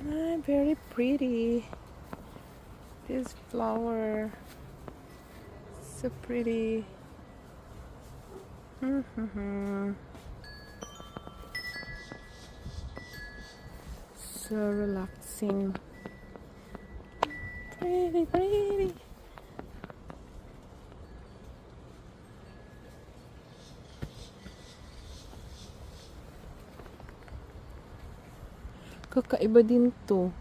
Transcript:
Ah, very pretty. This flower. So pretty. So relaxing. Pretty, pretty. Kakaiba din to.